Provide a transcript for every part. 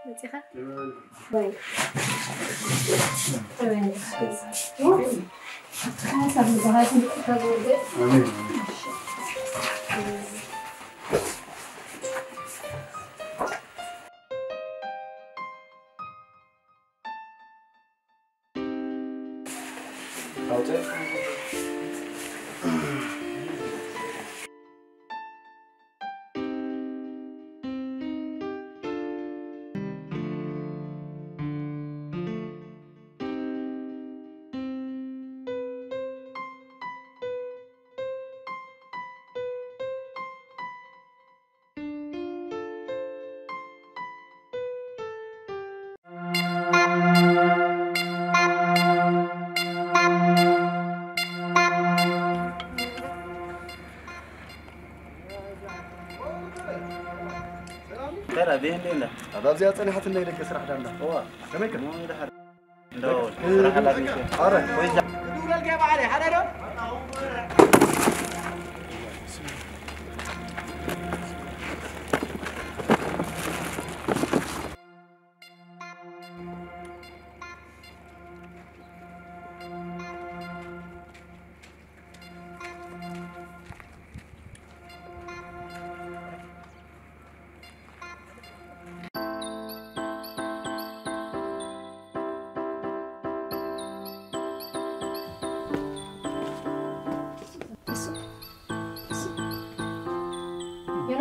نتيخه طيب تمام حسب الزهايم تقول امين ترى بين ليلة هذا زيادة أنا حتى اللي يدك سرح دامنا هو كميك مو يدحر دول سرح لا بيش أره ويز دور الجيب عليه حدا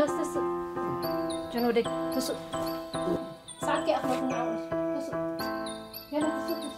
جناس تسق جنودي تسق ساعات كي أخلص من عوش تسق يلا تسق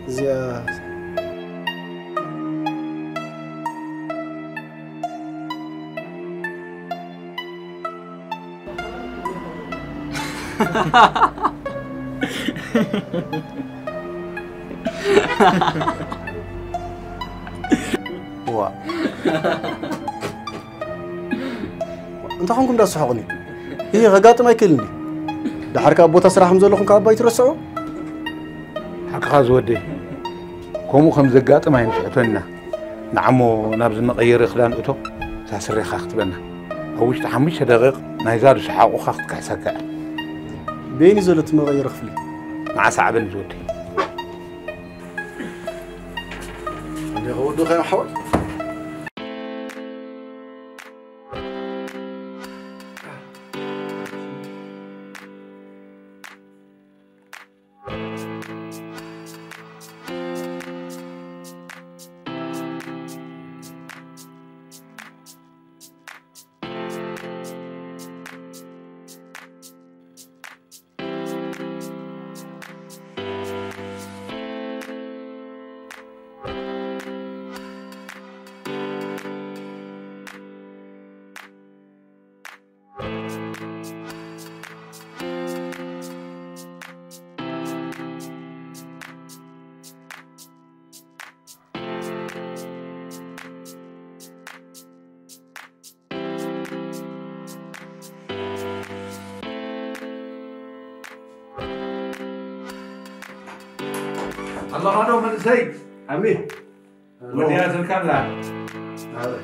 زياد وا انت خنكم داسحقني هي غاطه ما يكلني دحرك ابوتا سراحم زلكم كابا يترسعوا حق زودي كومو خم زغاط ما ينفعتنا نعمو نابز نغير خلان اتو ساسري خاختبنا أوش تحميش دقيق نايزار شحاق خاخت كحسكا بيني زلت مغير خفلي مع صعب زودي اللي هو دو خير حول الله أنا من زيد عمي وديات الكاملة هذا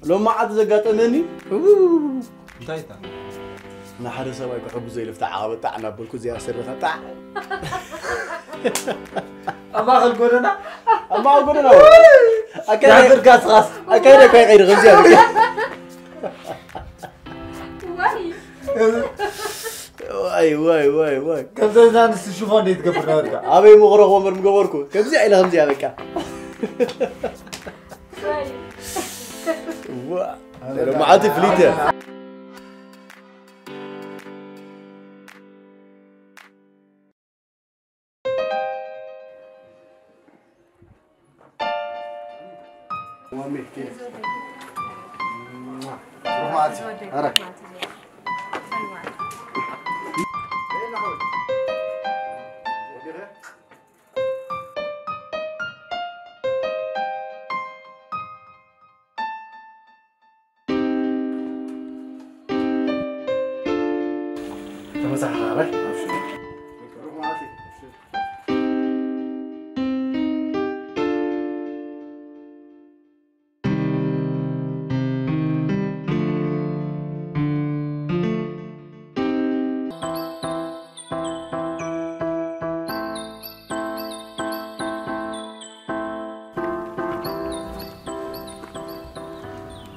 لما عاد زقاطنني انتايتا انا حدا سواي كحب زي لفتح عاوتعنا بلكو زي اسر فتح اما خلقونا اما قلنا اكيد الكاس خاص اكيد كاي غير غزيان واي كم زي ناس تشوفون يتقبرنا ورقه ابي مغرق ومر مغوركو كم زي الى غمزي بك لما عاد فليته مامي كيف روح معتي هرا مسح هرا روح معتي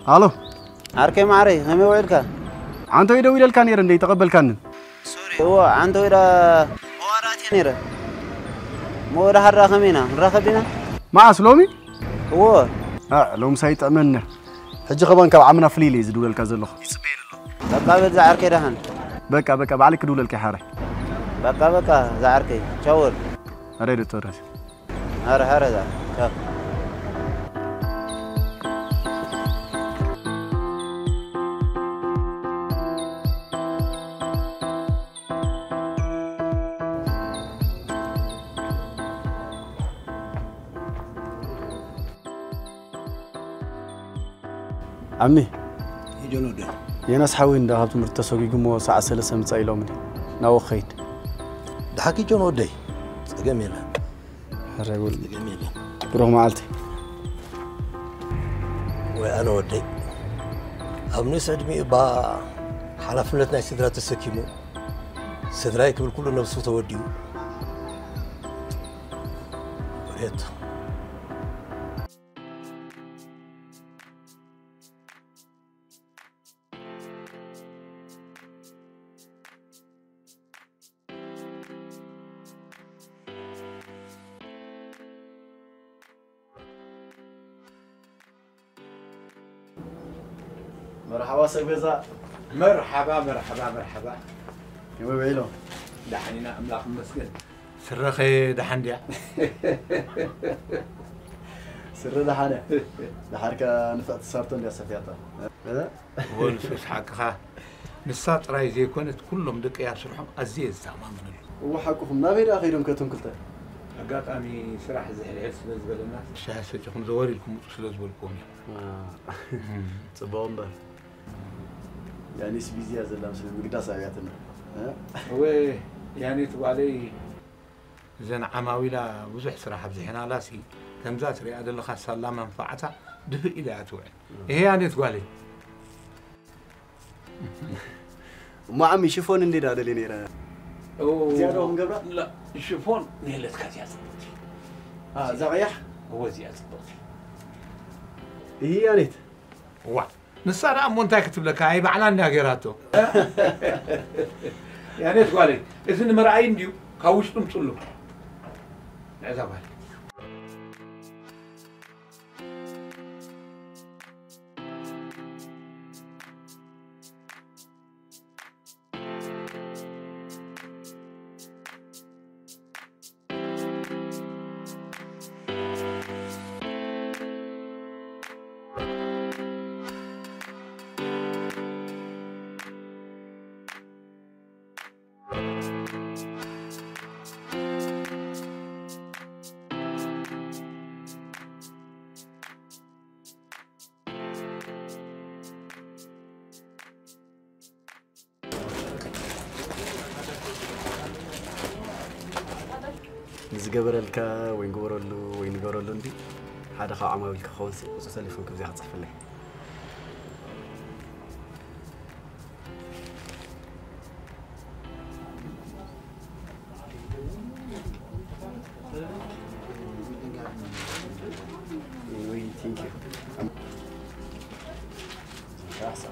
الو عركي معري همي وعدك انت يدوي لك كان يرندي تقبل كان سوري هو عنده إلى مواراتي نيرة مورا هرا خمينا رخبنا مع سلومي هو لو سايت امنه حج خبان كاب عمنا فليلي زدول لك زلخ بقى بزعركي دهن بقى بعلك دول لك حاره بقى زعركي شاور اريد تورس هرا ذا شاف عمي يجونو ده يناس حاوين ده هبت مرتسوقي قمو ساعة سلسة متسايلو مني ناو خيد دحكي جونو ده جميلة هرقول جميلة بروح معالتي وانا ودي أمني سعدمي با حلفنتنا سدرا تسكيمو سدراي كل كل نفسه توديو وريت مرحبا سبيزا. مرحبا مرحبا مرحبا. كيف بعيلو؟ دحنينا أملاك مسكين. سرخي دحنديا. سر دحانة. دحارك نفقت صارتون يا سفياتا. هذا؟ ولفش حقها. نسات راي زي كنت كلهم دق يا شرحهم أزيز زعما من وحقكم نابير أخيرهم كتم كلتا. أقاط أمي سراح زحل عيس بالنسبة للناس. شاشة جهم زواري لكم وتسلز بالكم. صباهم بر. يعني سبيزيا زلام سلم قداس عياتنا. هو يعني تبغى علي زين عماويلا وزح صراحة بزحنا لاسي كم ذات رياض اللي خاصة الله منفعتها دفع إلى أتوعي هي يعني تقول لي ما عمي شوفون اللي هذا اللي نيرا زيادة هم قبل لا شوفون نيلت كاتيا زغيح هو زيادة هي يعني وا نصار أمون تكتب لك هاي بعلان ناقراته يعني تقول لي إذا مرعين ديو كاوش تمصلو عذاب زجبر الكا وين جبرلو ندي هذا خا عماوي كخونس وسلفون كم زي حد صحف لي وي ثانك يو احسن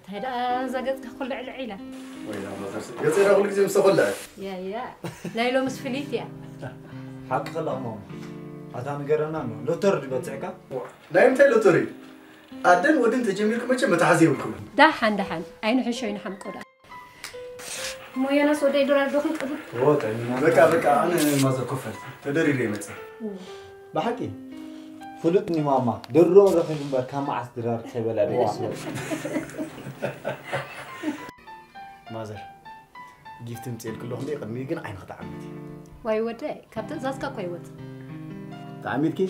هذا زقتك كل العيلة. وين ما قلت أنا أقول لك زي مستقلة. يا لا لو مسفليت يا. حق خلا ماما. هذا نقرنا منه. لو ترد بتسعك. لا يمتى لو تري. أدن ودين تجميلكم ما جم تحزيركم. دحن أين حشوين حم كودا. مو يانا سوداء دولار دخل كده. هو تاني. بكا أنا ما زكفت. تدري ليه مثلا. بحكي. فلتني ماما درو رخي بكام عصدرار تبلا بيسوي مازر جيفت متيل كلهم دي قدمي جن عين خطأ عمتي واي ودي كابتن زاسكا كوي ود تعميد كي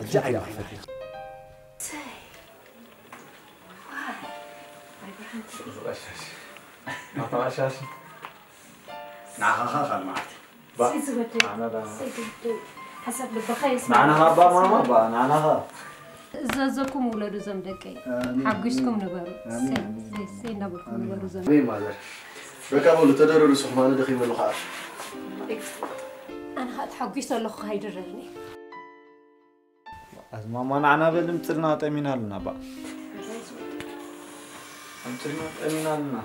رجعي وحفتي ما طلعش نعم خال معك سيد ودي سيد حسب البخيس معنا هابا ماما با معنا ها زازكم ولادو زمدكي حقشكم نبرو سي نبركم نبرو زمدكي مين مازر بكا بقول تدروا لسخمان دخيل من الخار أنا حقشت اللخ هيدرني از ماما نعنا بالمثلنا تأمينها لنا با أمثلنا تأمينها لنا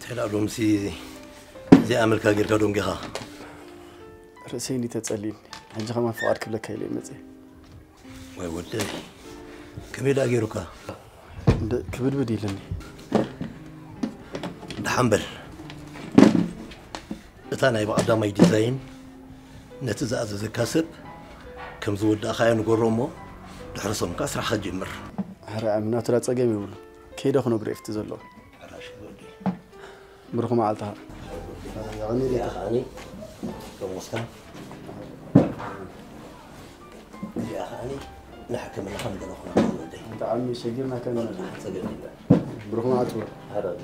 تحلى لهم سي زي عمل كاجر كادوم جها رأسيني تتسلين هنجي كمان فقار كبلك هاي مزي ويودي كمية أجيروكا كبد بدي لني حنبل أنا يبقى قدام أي ديزاين نتزا أزاز كاسب كم زود أخايا نقول رومو دحرسهم كاسر حد جمر هرا أمنا ترى تساقيم يقولوا كيدا خنو بريفت زلوا برخو عالتها يعني لي أخاني كم وسكان يا أخاني نحكم من خمسة نخنا ودي أنت عمي شجرنا كان سجل برخو عالتها هذا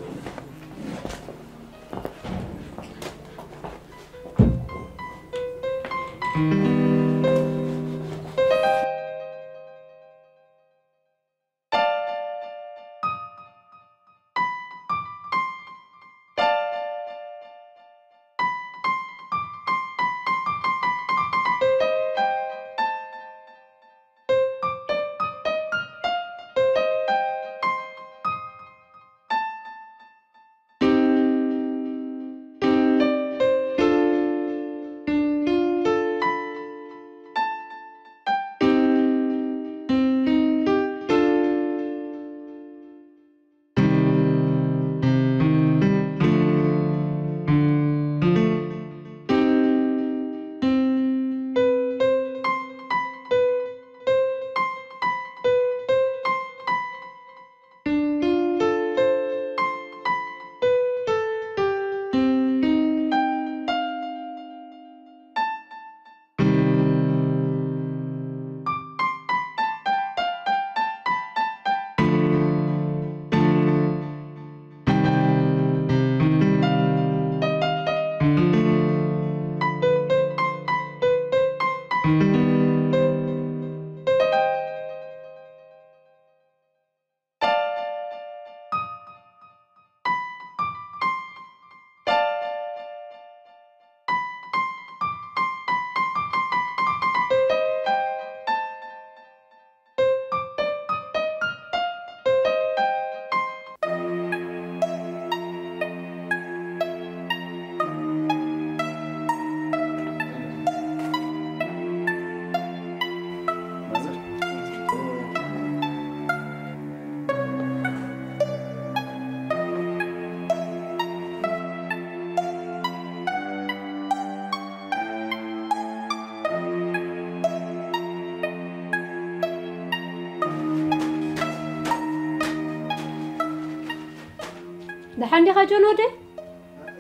ده حندي خجون ودي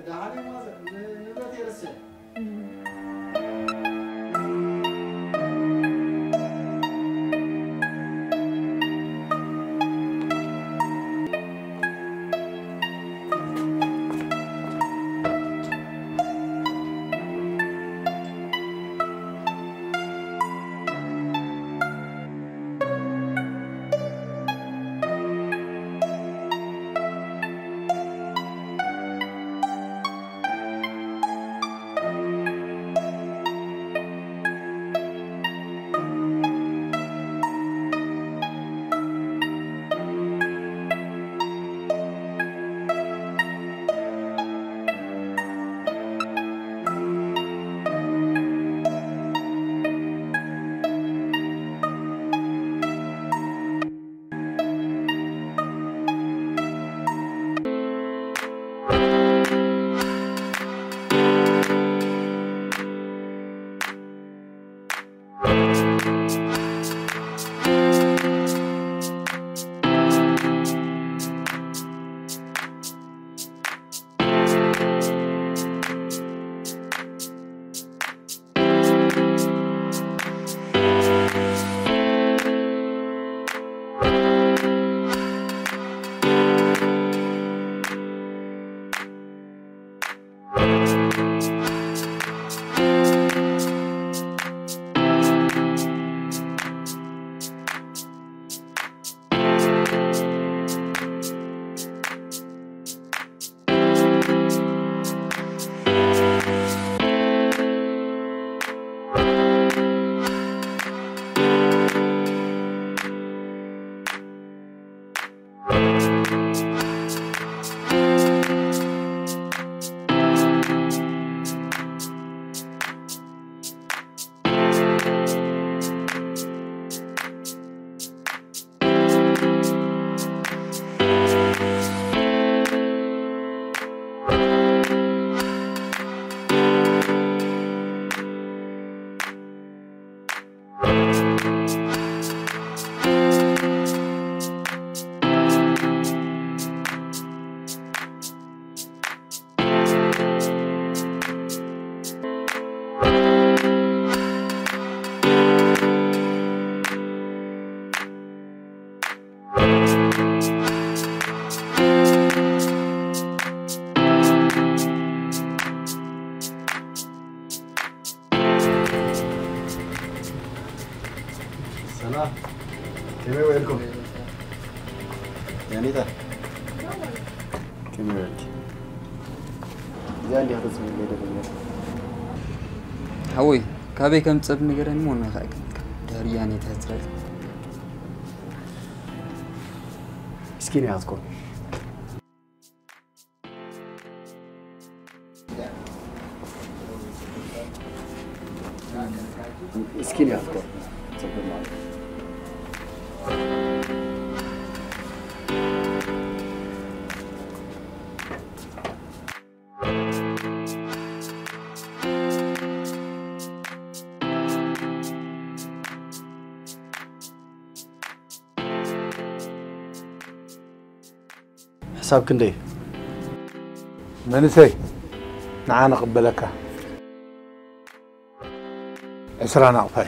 ده حالي ما نبغى يرسل سلام كيف ويلكم؟ يعني ده كيف ويلك؟ زين دي هذا اسمه اللي حوي كابي كم تصب نقرن مو نخاك داري يعني تهترل مسكين يا عزكم مسكين يا عزكم تصبر معي حساب كندي منسي نعانا قبلك اسرانا قفاي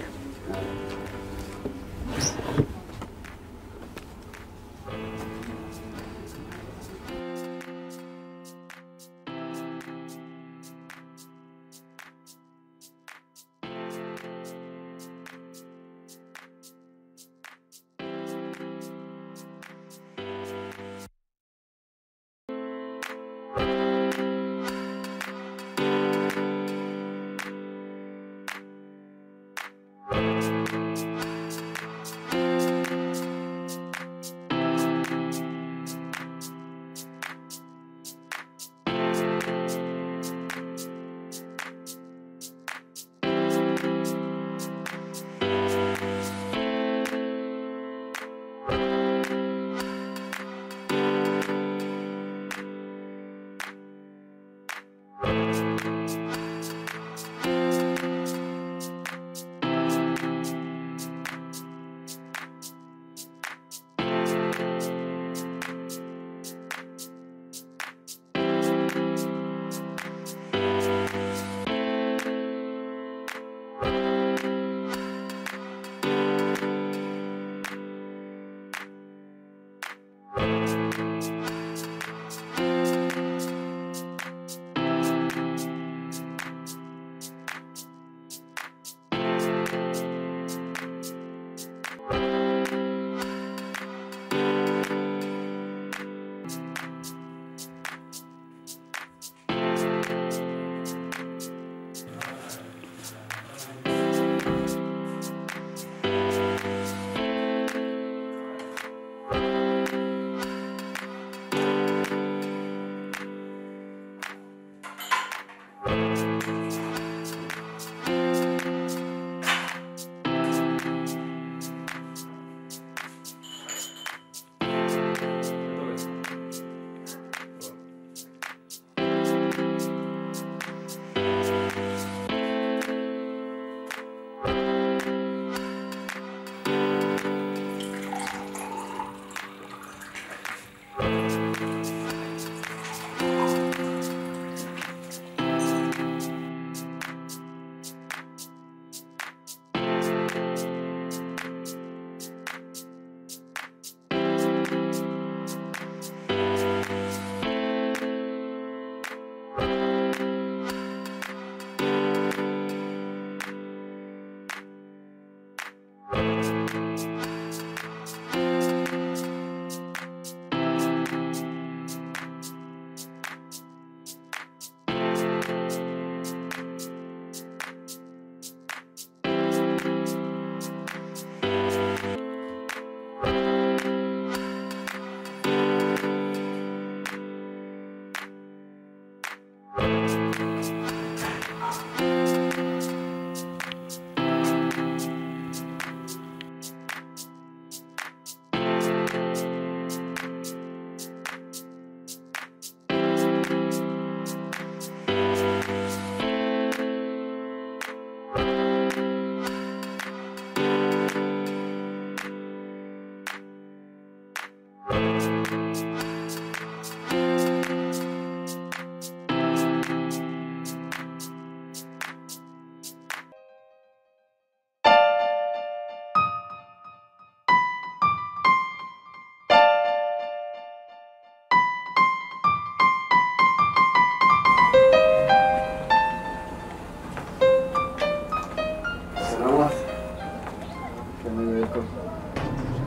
عليكم.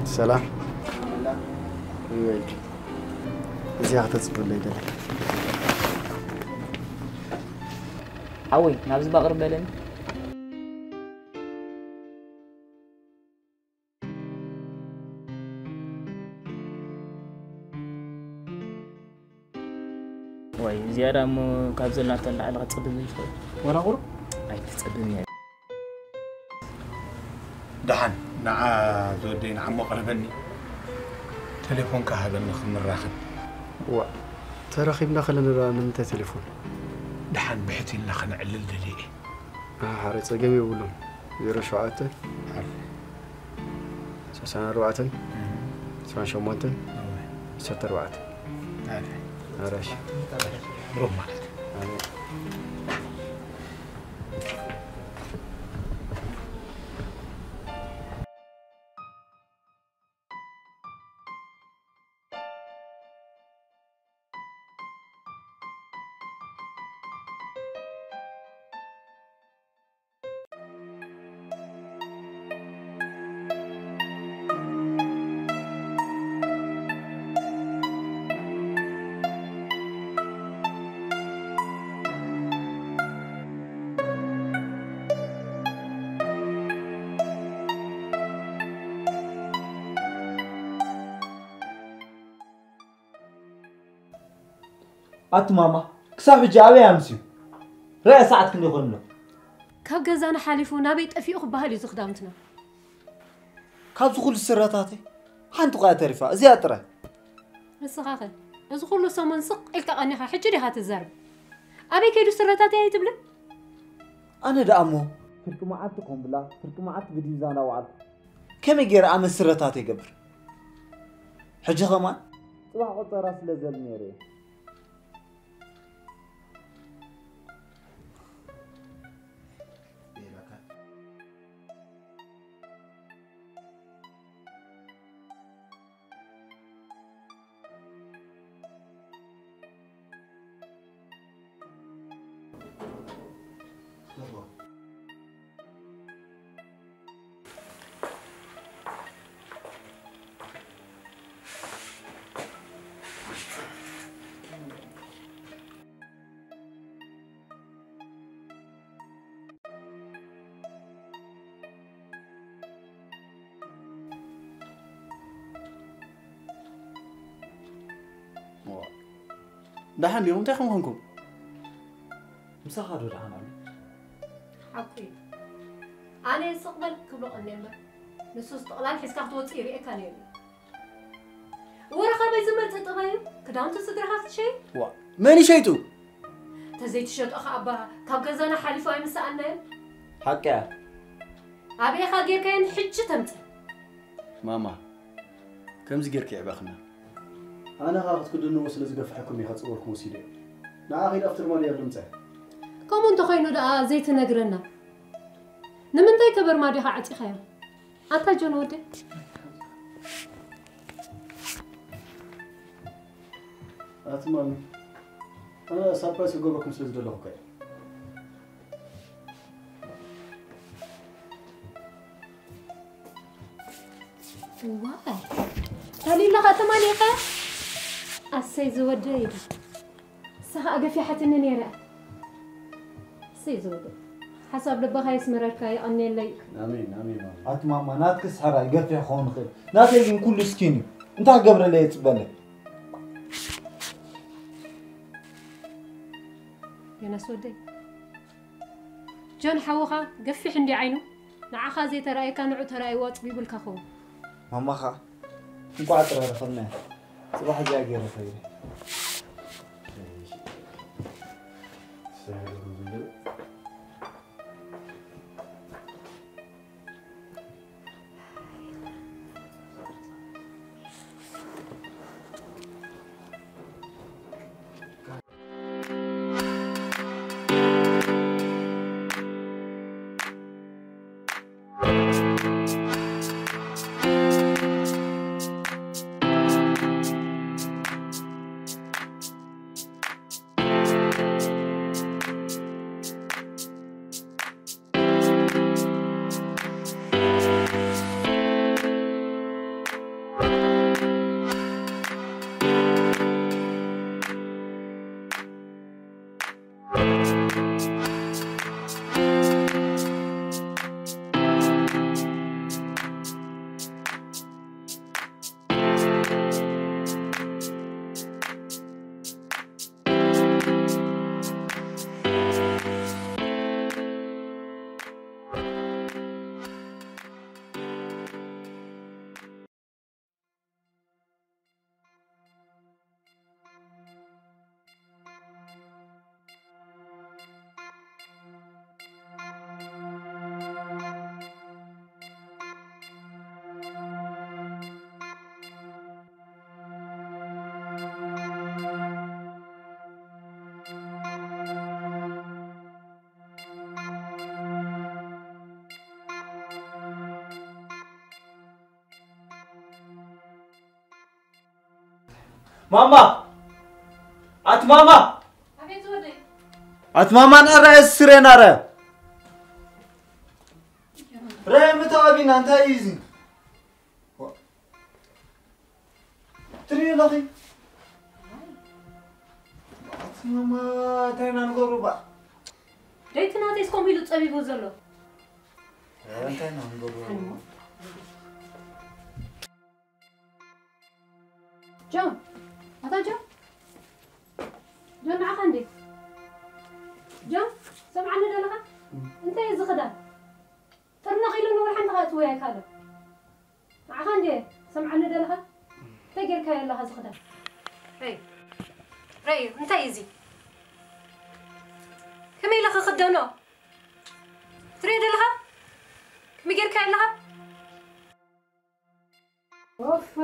سلام. ويلك. زي تصبر لي دلك. حوي نابز بقرب بالين. واي زيادة مو كابزلنا تطلع على تصدم شوي. ولا غرو؟ أي تصدم يعني. دحن نعا زودين عمو قربني تليفون كهذا نخن الراخد وا تراخيبنا خلينا نمتى تليفون دحن بحتي لنا خنعلل دلي حاري صقمي يقولون زيرو شعاته سنة روعة سنة شمونتن ستة روعة عارش روح معك أت ماما كسب جابي أمسي رأي ساعة كني خلنا كاب جزانا حالفونا بيت أفيق بهالي زخدامتنا كاب زخول السراتاتي حنتو قاعد تعرفها زيادة الصغاخة زخول له سمن سق التقنيها حجري هات الزرب أبي كيدو سراتاتي هاي تبلي أنا دأمو فرق معاتكم بلا فرق معات بدي زانا وعد كم يجير عم السراتاتي قبر حجة كمان صباح قطة راس لزل ميري دحن اليوم تاخم خنكم مسخر دحن حقي أنا استقبل كبلو قنيمة نصوص تقلال حسكا توتي ريئة كانيري ورخا بيزمل تتغير كدام تصدر هذا الشيء وا ماني شيتو تزيت شوت أخا أبا كاب جزانا حالفو أي مساءنا حكا أبي أخا غير كاين حجة تمتي ماما كم زجرك يا باخنا أنا خاطر كل الناس اللي زقف حكم يختصركم وسيلة نعاقي الأفتر مالي يرمتها كم أنت خاينو دا زيت نجرنا نمنتي كبر ما دي حاعتي خير أتا جنودي أتمنى أنا ساباس يقولكم سلسلة الله كاي واي تالي لها تمانيقة السيز ودي سها أقفي حتى نيرة السيز ودي حسب لبها يسمرك يا أني لي آمين آمين ماما أت ماما ناتكس حرا يقفي خون خير ناتلقين كل سكيني أنت قبر اللي يتبنى يا ناس ودي جون حوخا قفي حندي عينه نعخا زي تراي كان عو تراي وات بيقول كخو ماما خا نقول عطر رفضنا صباح جاي غير خير ماما أت ماما أبيت ودي أت ماما أنا رأي سرين أرى رأي متى أبينا أنت إيزي تري لغي أت ماما تينا نقولوا بقى ريتنا تيسكم بيلو تصبيبو زلو تينا نقولوا جون هذا جون جون معك عندي جون سمعني دلها انت يا زخدان ترنا غيلو نور حنت غات وياك هذا معك عندي سمعني دلها تقر كاي الله زخدان ري انت يزي كمي لك خدونو تريد لها كمي غير كاي لها اوف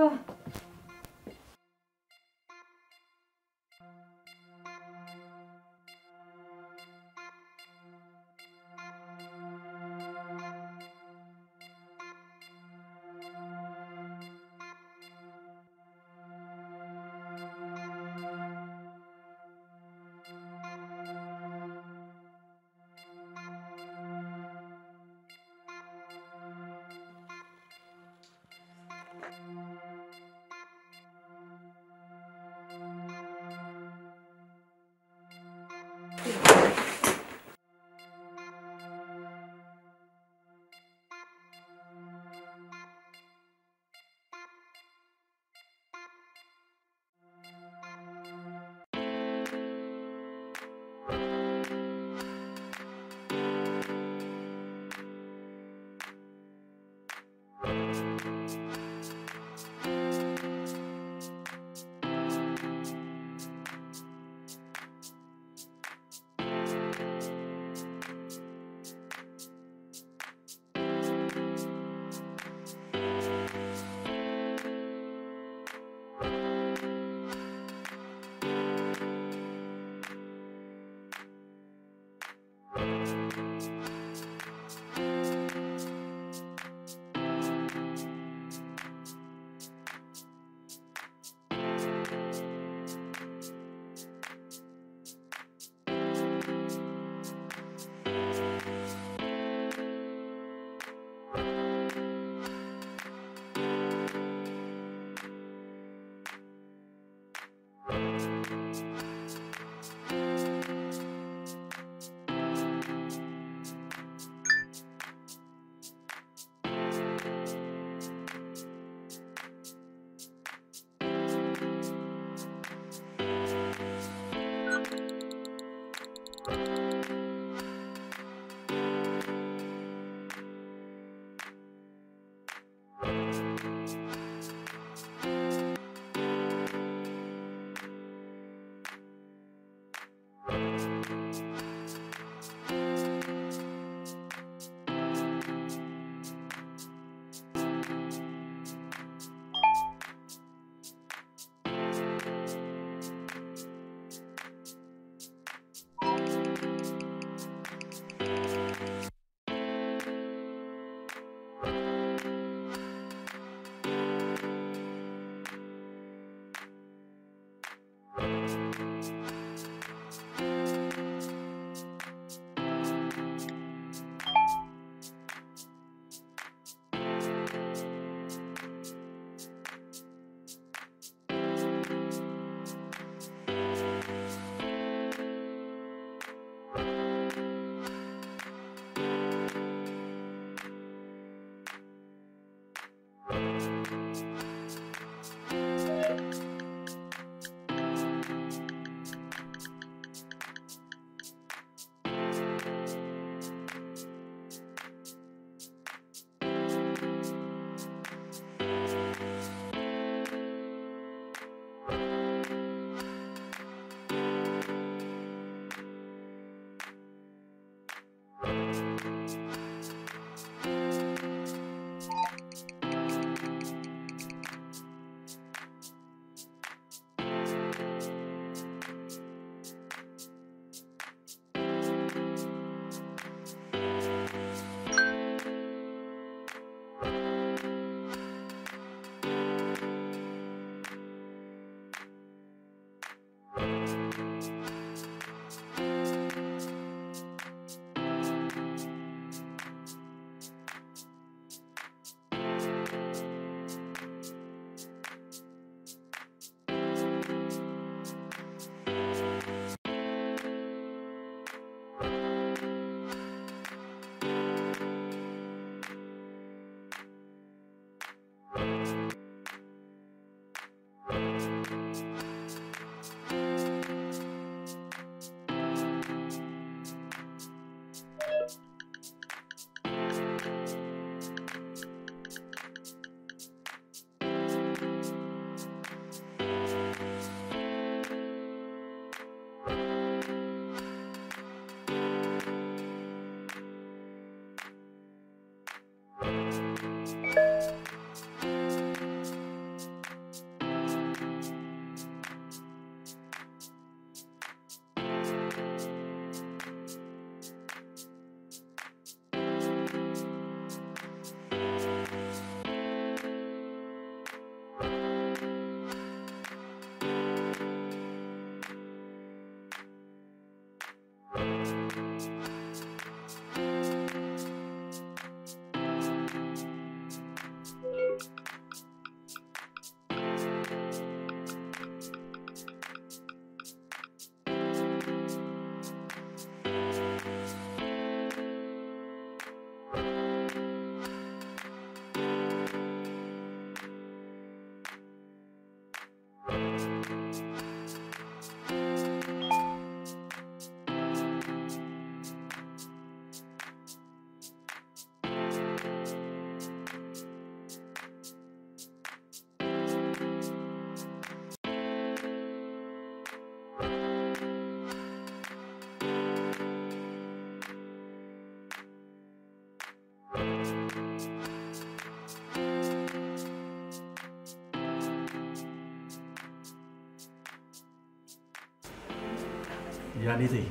يعني تي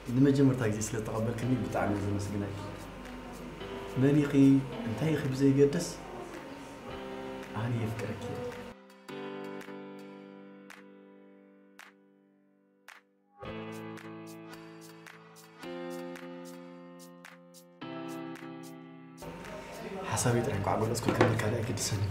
نمجمر تايزي سلا تقبلكني بتعمل زي مسجناي منيقي انتهي خبز يقدس أنا يفكرك حسابي ترى قاعد أقول أذكر كم كذا أكيد سنة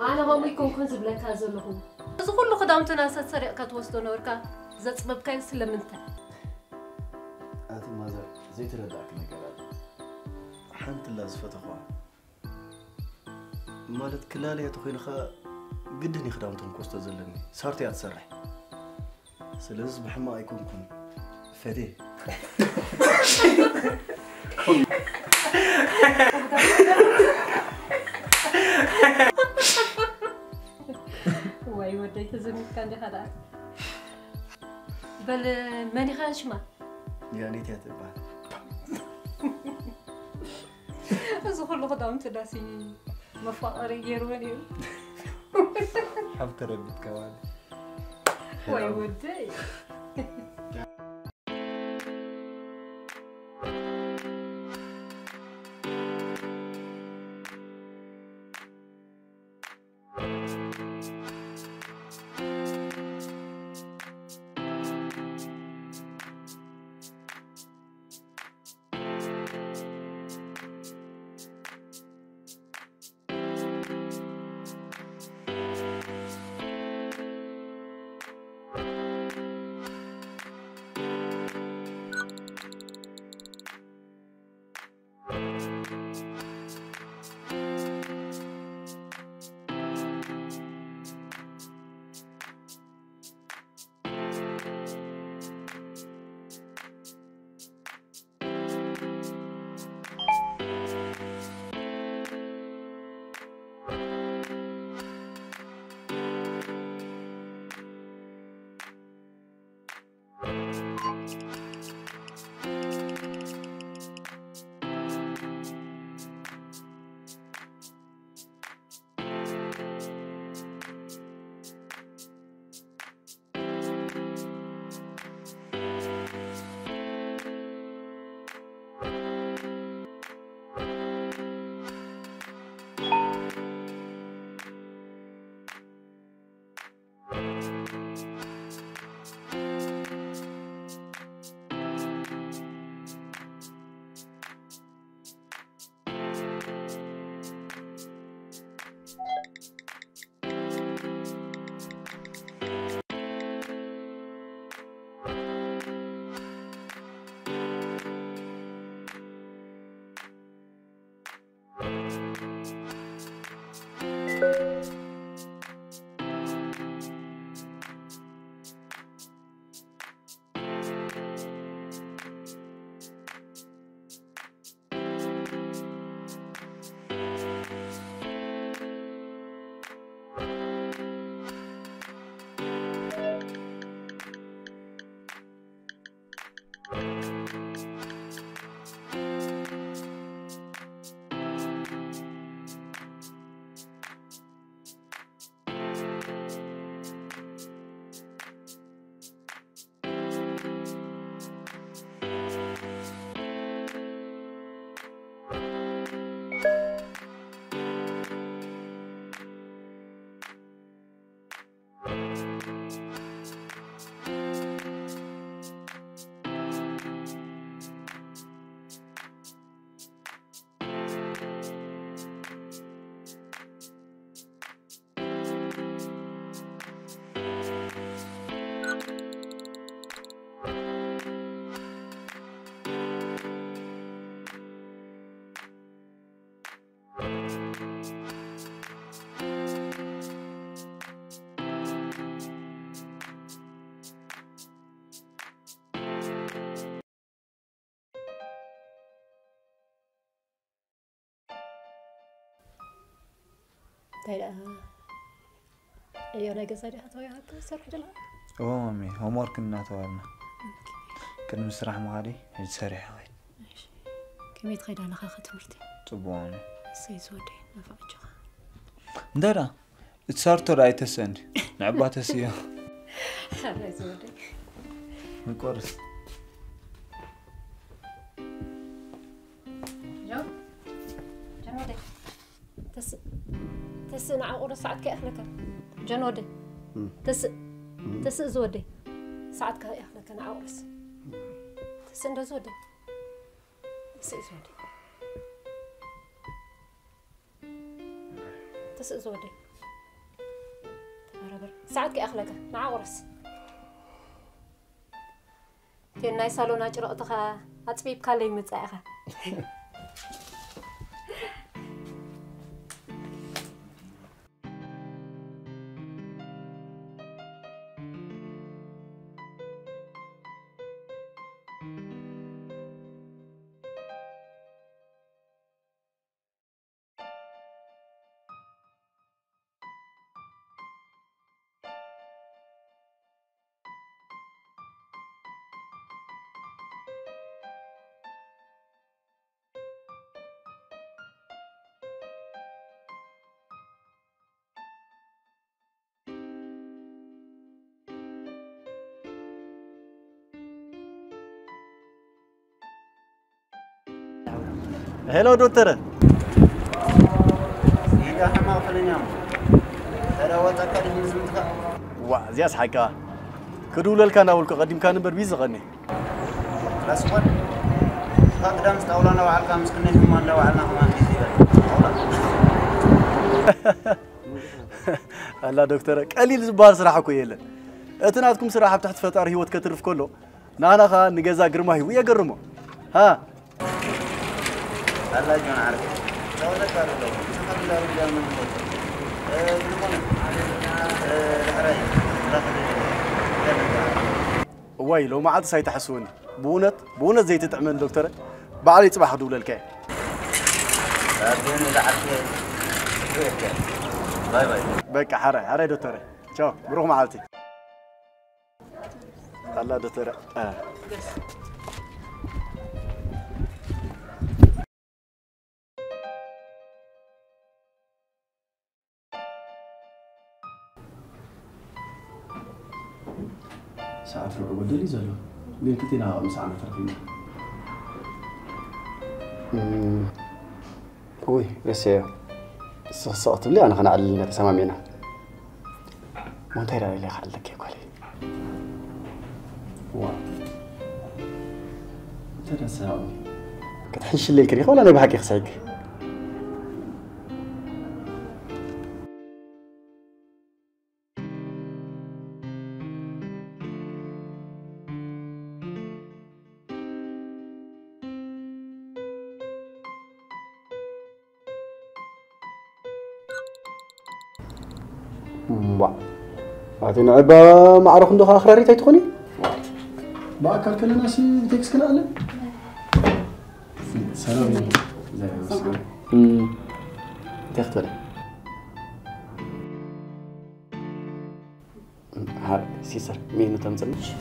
أنا هم يكون كنز بلا كازلهم بس كل خدامت ناس سريع كتوسط نوركا زت ببكاي سلمنت أنت ماذا زي ترداك نقرأ حنت الله زفت أخوان مالت كلالي تخين خا قدني خدامتهم كوستا زلني صارت أتسرح سلز بحما يكون كن فدي واي ودي تزمت كان دي هذا بل ماني خاش ما يعني تياتبان بس كل خدامت ناسي مفاقري يرواني حبت ردت كمان واي ودي تايلا أنا قصدي هتوي هتسرح جلا مامي هومورك الناتوالنا كنا مسرح مغالي يتسرح غير كمية خير على خاخة مرتي طبعا سيزودي نفعجها ندرا اتسارتو راي تسند نعبات سيا سيزودي من كورس جو جنودي تس نع أورا ساعات كأهلك جنودي تس زودي ساعات كأهلك نع أورس تس إندا زودي تس زودي تبربر ساعات كأهلك نع أورس تينا يسالونا جرأتها أتبيب كالي متساعها هلو دكتور يا حما خلينا ترى وتاكد من زمتك وا زياس حقا كدولل كان اول قديم كان بربيز غني رسول قدام استولنا وعلى كم مسكنا ما لو على ما الله دكتور قليل زبال صراحه يله اتناتكم صراحه تحت فطار هيوت كترف كله نانا خا نجزا غرما هي يغرمو ها الله يجون عارف لو ذكر له خلي له رجال من واي لو ما عاد سيتحسوني بونت زي تتعمل دكتور بعلي صباح دول الكاي باي باي بك حري دكتور تشاو بروح معلتي الله دكتور ساعة فرق بدلي زلوا لين كتينا مساعنا فرقين هوي بس صوت اللي أنا خنا على تسمعنا ما ترى اللي خلك يا كولي وا ترى ساوي كتحش الليل كريخ ولا أنا بحكي خسايك هذه نعبة معرف ندخل آخر ريت تكوني باكل كل الناس بتكس كلا لا سلام زي تاخذ ولا ها سيسر مين تمزمش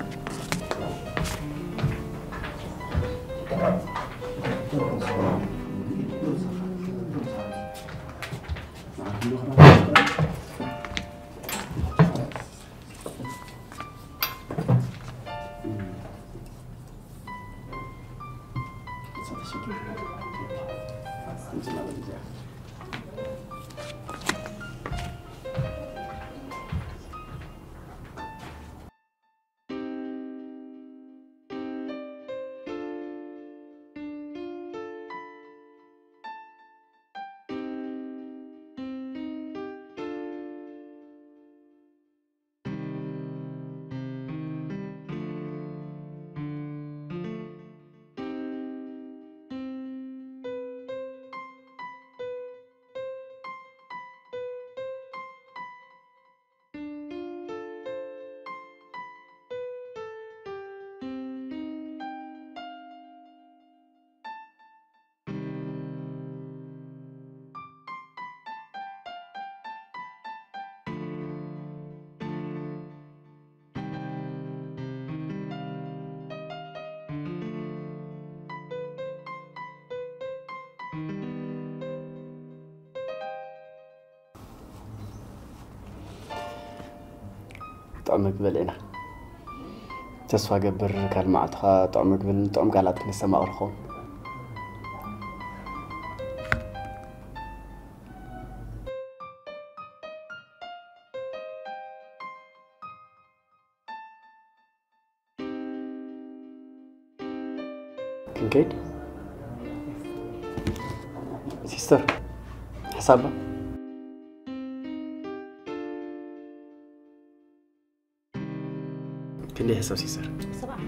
طعم قبلنا تسوى قبر كالمعتها طعم قبل طعم قالت نسمع أرخون كنكيد سيستر حسابه كني حساب سيستر صباح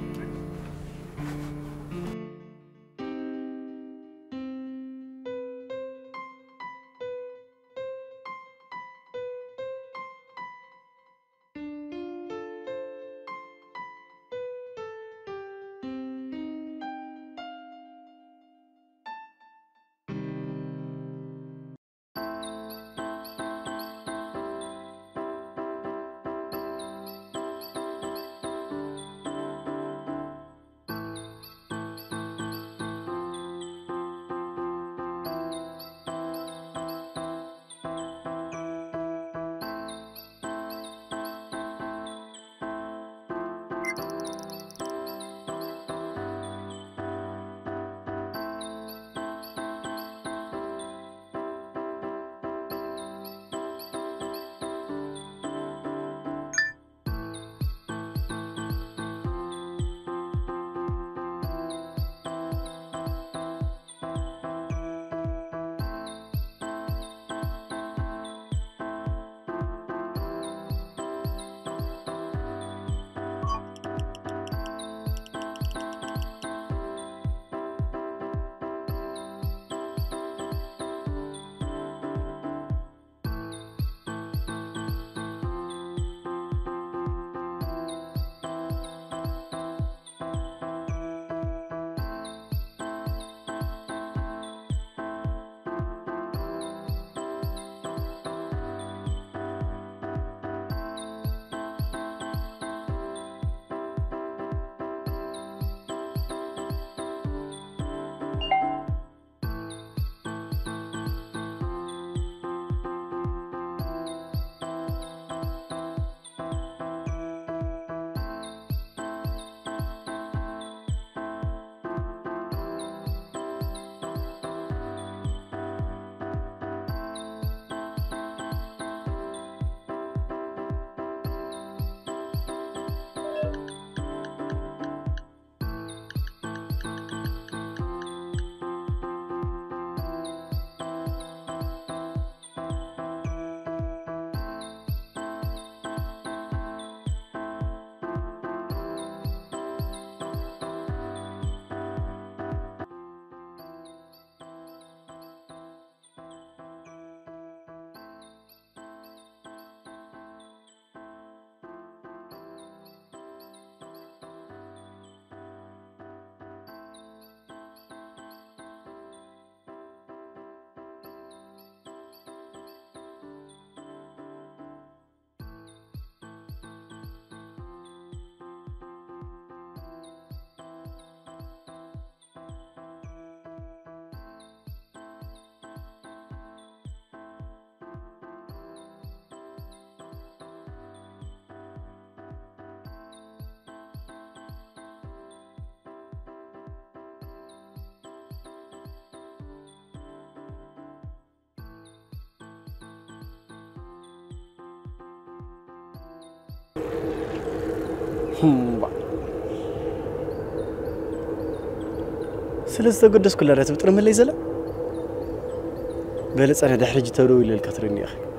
سلسة قدس كلها راتب ترمي اللي زلا بلس أنا دحرج تروي للكثرين يا أخي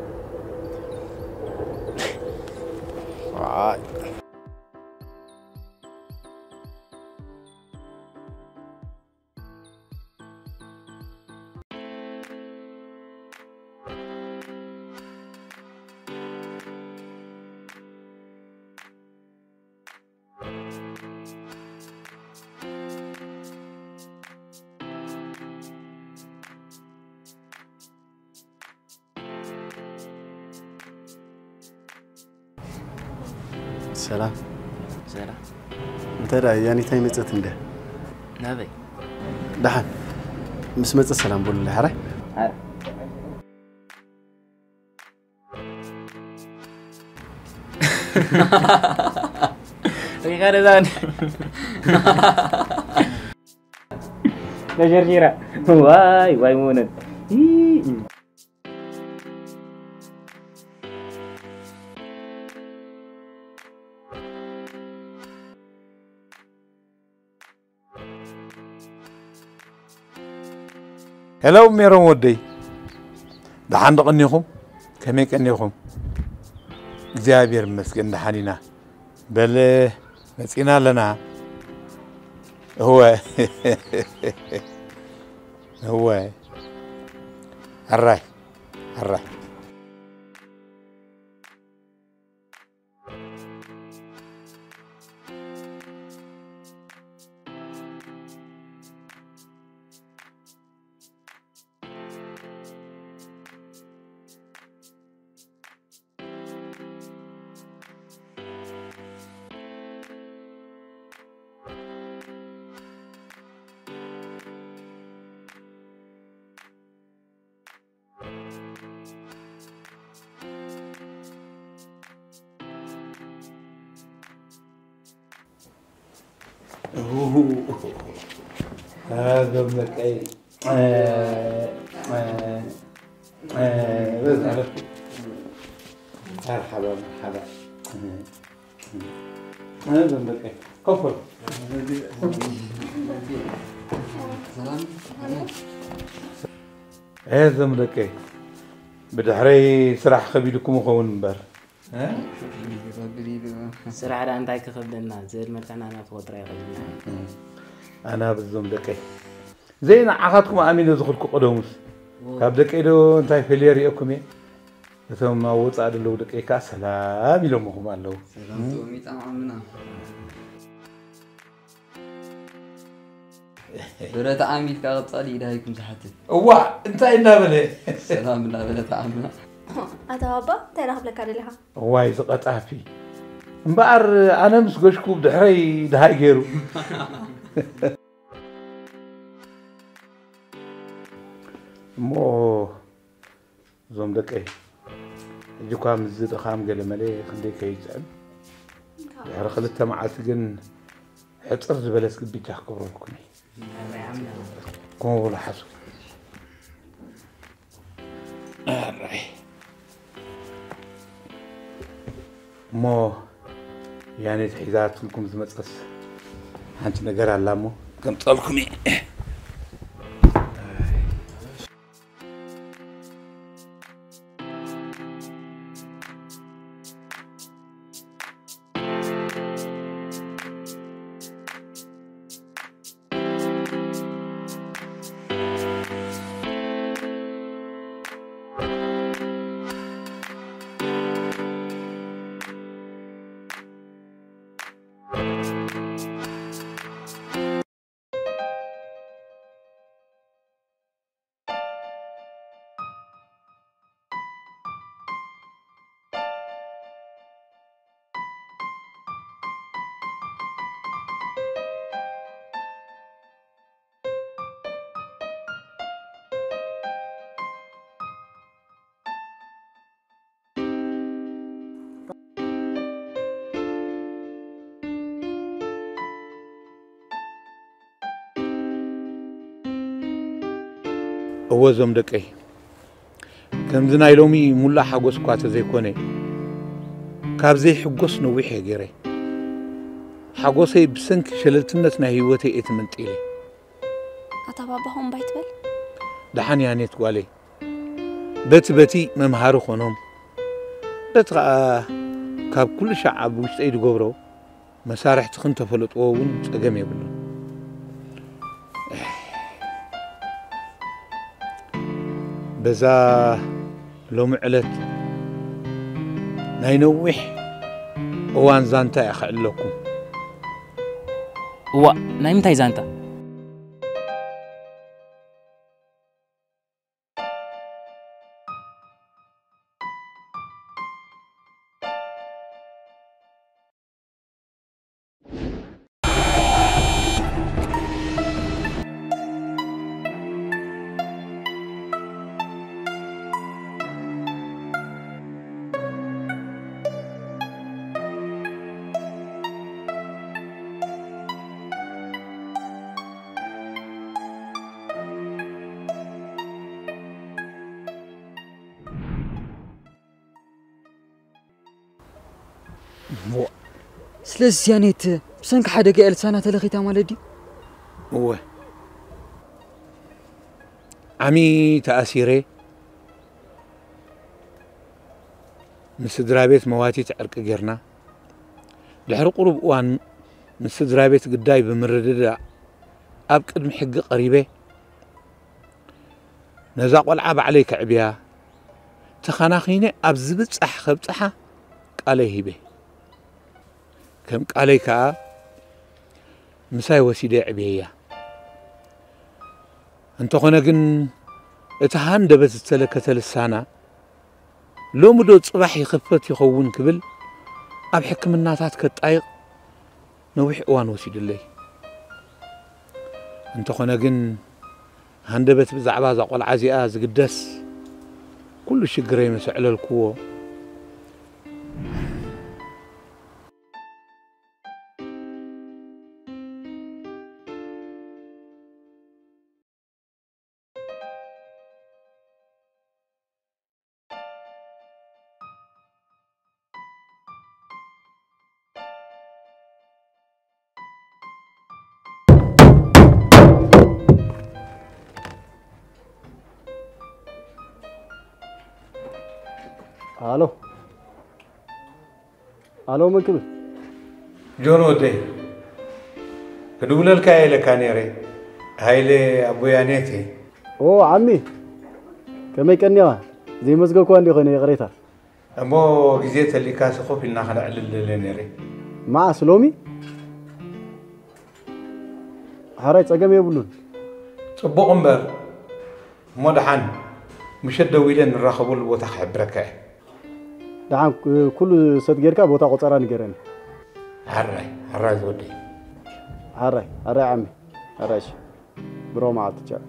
سلام سلام انت راي يعني تاي مصت انده نبي دحن مس مص سلام بقول له حره ريخان زان نشرشيرة واي مونت هلو ميرون ودي دحان دقنيكم كمي كنيكم እግዚአብሔር ይመስገን ደሓኒና በለ መፂና ኣለና هو الراي هذا مكاي مرحبا هذا مكاي كفر هذا مكاي بدحري سرح خبيلكم وخون مبار سرعة أنتي كخبدنا زي المركنا أنا فوق طريق أنا بالزوم دكي زين عقدكم أمين زخلكم قدومس كابدك إيدو أنتي فيليري أكمي ثم وصل على لو دكي كسلام يلومكم الله سلام تومي تعاملنا برا تعامل كاغتصالي إلهيكم زحتت وا أنت إنا بلي سلام لا برا تعاملنا أتوابا تراخب لك عليها واي سقط أفي مبار أنا مسقشكو بدحري دهاي غيرو مو زوم دكي جوكا مزيد خام قال ملي خليك يزعل دحر خلتها معات جن حصر زبلس قبي تحكروا لكم كون ولا حسب مو يعني تحيزات لكم زمتص انت نجر علامو كم طلكم وزم دقي كم زنا يلومي مولا حقوس كوات زي كوني كاب زي حقوس نويح غيري حقوسي بسنك شللتنتنا هيوتي اتمنطيلي أتوابهم بايتبل دحان يعني تقالي بتي ممهارو خونهم بتقى كاب كل شعب وش ايد غبرو مسارح تخنت فلطو ون صقم يبلو بزا لوم علت ناينوح وان زانتا يخل لكم هو نايم تاي زانتا سلس يعني بسنك حدا قال سنة تلخيتها مالدي هو عمي تأثيري من سدرابيت مواتي تعرق جرنا دحر قرب وان من سدرابيت قداي بمردد أب قدم حق قريبه نزاق والعاب عليك عبيا تخناخيني أب زبصح خبصحة قالي هبه كم قالي كا مساي وسيدي عبيا انت خونا جن اتهاند بس تسلكت لسانا لو مدو صباح يخفت يخون كبل اب حكمناتات كطايق نوح اوان وسيد لي انت خونا جن هندبت بزعبا زقول عزيئه زقدس كل شجري مسعل الكو الو مكبل جون ودي كدول الكايله كانيري هايلي ابو يانيتي او عمي كما يكنيوا زي مزقكو عندي خني غريتا امو غزيت اللي كاسخو فينا خنا علل نيري مع سلومي حراي صقم يبلون صبو قنبر مدحن مشدويلن نراخبو البوتا خبرك دعم كل سد غيركا بوتا قطرا نغيرن حراي زودي حراي عمي حراش برو ما عطچا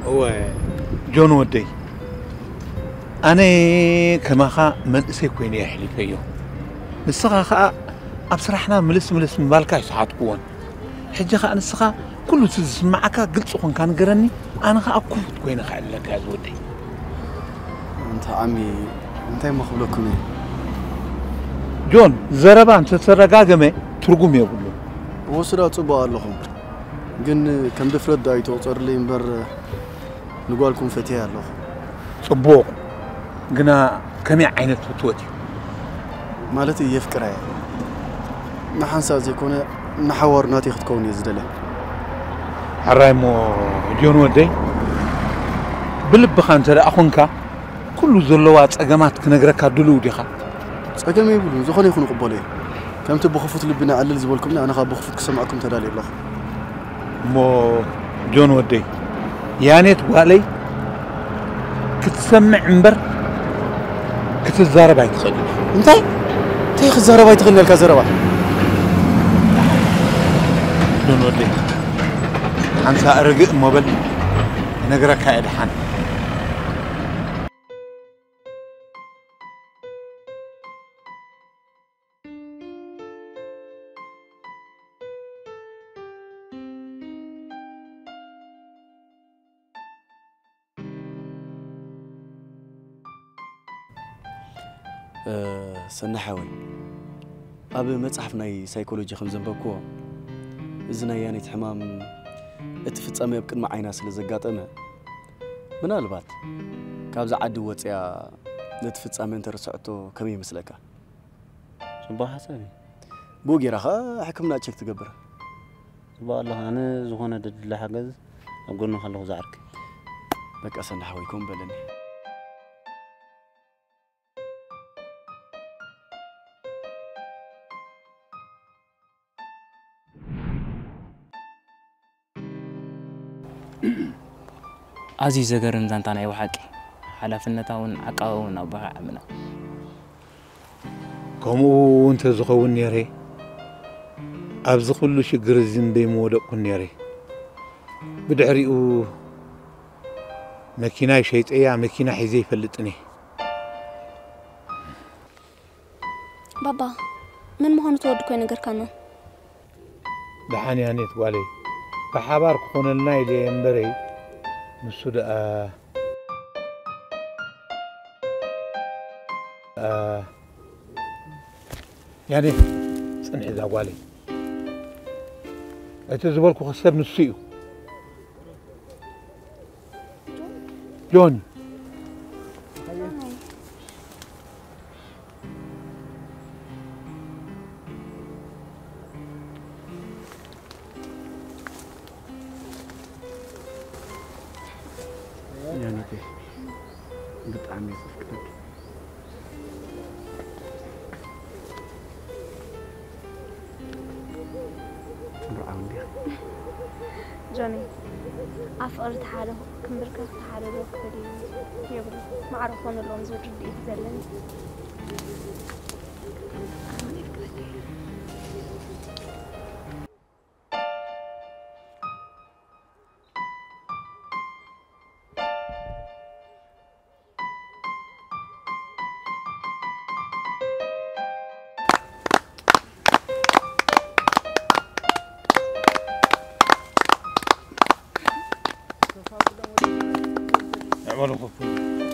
هو جون ودي أنا كما خا من سيكوني أحلي فيه السخا خا أبصرحنا ملس من بالك يسحات قوان حجة خا أنا السخا كله تسمعك قلت سخن كان قرني أنا خا أكون كوين خا لك يا زودي أنت عمي أنت ما خبلكم جون زربان تترقا جمع ترقم يقولوا وصلت صبا لهم جن كم دفرد دايتو صار لي مبر نقولكم فتيها الله صبوق قنا كم عينت فتوتي مالتي يفكر ما حنسى زي كونه نحور ناتي تكون يزدله حرايمو جون ودي بلب خانت اخونكا كل زلوات اجمات كنغرك دلو ديخا صقم يبلو زخون يكون قبولي كم تبخفت لبنا علل زبلكم انا خبخفت كسمعكم تدالي الله مو جون ودي يعني تقالي كتسمع عنبر كتزارب هاي انتي تيخ الزهرة يتغنى لك زهرة جون ودي حنسى ارقق موبل نقرأ كايد حن سنحاول أبي متصحفنا سايكولوجي خمسة بكو إذن يعني تحمام اتفتقم يبقى مع عينا سلزقات أما من البات كابز عدوات يا نتفتقم انت رسعته كمي مسلكا صباح حسابي بوغي رخا حكمنا تشك تقبر صباح الله أنا زغونا دد لحقز أقولنا خلوه زعرك بك سنحاول يكون بلني عزيز زغرن زانتانا يوحقي حلافنتاون عقاون ابها عمنا كمو انت زخون نيري أبز كل شجر الزنبي مودق كنيري بدحريقو ماكينة شيت إيه ماكينة حزي فلتني بابا من مهون تود كوي نجر كانوا دحاني هنيت والي فحبار كون الناي اللي ينبري مسود يعني صنحي ذا والي أتزبالكو خسر نسيو جون يعني تي بطعمي صفكتك برعاون بيها جوني أفقرت حاله كم بركة حاله لو كفري يبغى ما عرفون اللون زوج جديد زلني اعملوا خفوف